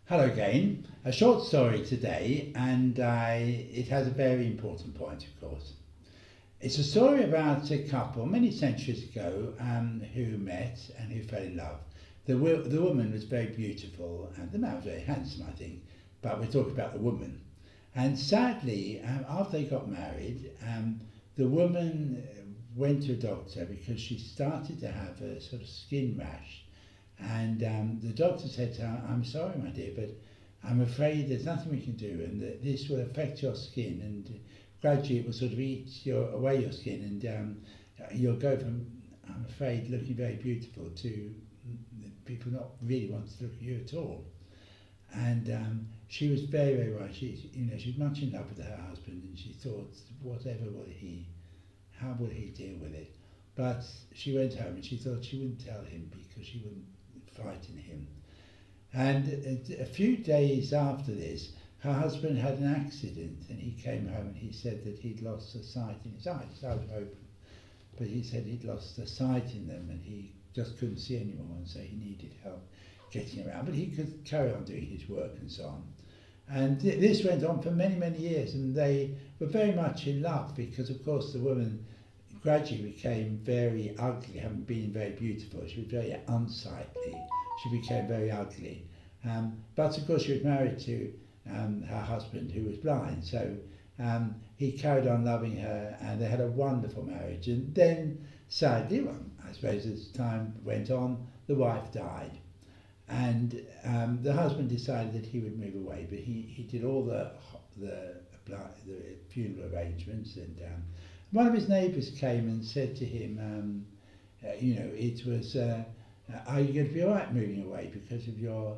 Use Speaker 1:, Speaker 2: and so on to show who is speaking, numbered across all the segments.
Speaker 1: Hello again. A short story today, and it has a very important point, of course. It's a story about a couple many centuries ago who met and who fell in love. The woman was very beautiful, and the man was very handsome, I think, but we're talking about the woman. And sadly, after they got married, the woman went to a doctor because she started to have a sort of skin rash. And the doctor said to her, "I'm sorry, my dear, but I'm afraid there's nothing we can do, and that this will affect your skin, and gradually it will sort of away your skin, and you'll go from, I'm afraid, looking very beautiful to people not really wanting to look at you at all." And she was very, very worried. She was much in love with her husband, and she thought, how will he deal with it? But she went home and she thought she wouldn't tell him because she wouldn't frighten him. And a few days after this, her husband had an accident, and he came home and he said that he'd lost the sight in his eyes. His eyes were open, but he said he'd lost the sight in them, and he just couldn't see anymore, and so he needed help getting around. But he could carry on doing his work and so on. And this went on for many, many years, and they were very much in love because, of course, the woman gradually became very ugly, having been very beautiful. She was very unsightly. She became very ugly. But of course she was married to her husband, who was blind, so he carried on loving her, and they had a wonderful marriage. And then, sadly, well, I suppose as time went on, the wife died. And the husband decided that he would move away, but he did all the funeral arrangements, and one of his neighbours came and said to him, it was, are you going to be all right moving away because of your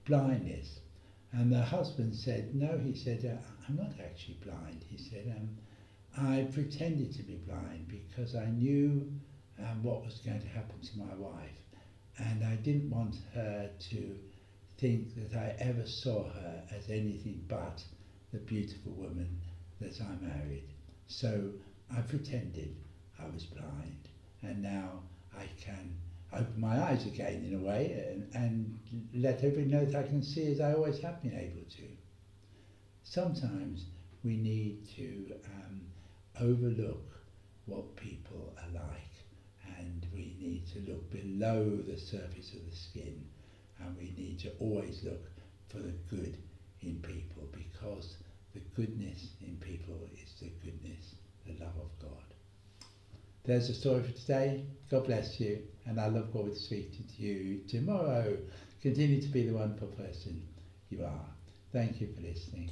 Speaker 1: blindness? And the husband said, no, he said, I'm not actually blind. He said, I pretended to be blind because I knew what was going to happen to my wife, and I didn't want her to think that I ever saw her as anything but the beautiful woman that I married. So I pretended I was blind, and now I can open my eyes again in a way and let everybody know that I can see as I always have been able to. Sometimes we need to overlook what people are like, and we need to look below the surface of the skin, and we need to always look for the good in people, because the goodness in people is the goodness, the love of God. There's a story for today. God bless you, and I look forward to speaking to you tomorrow. Continue to be the wonderful person you are. Thank you for listening.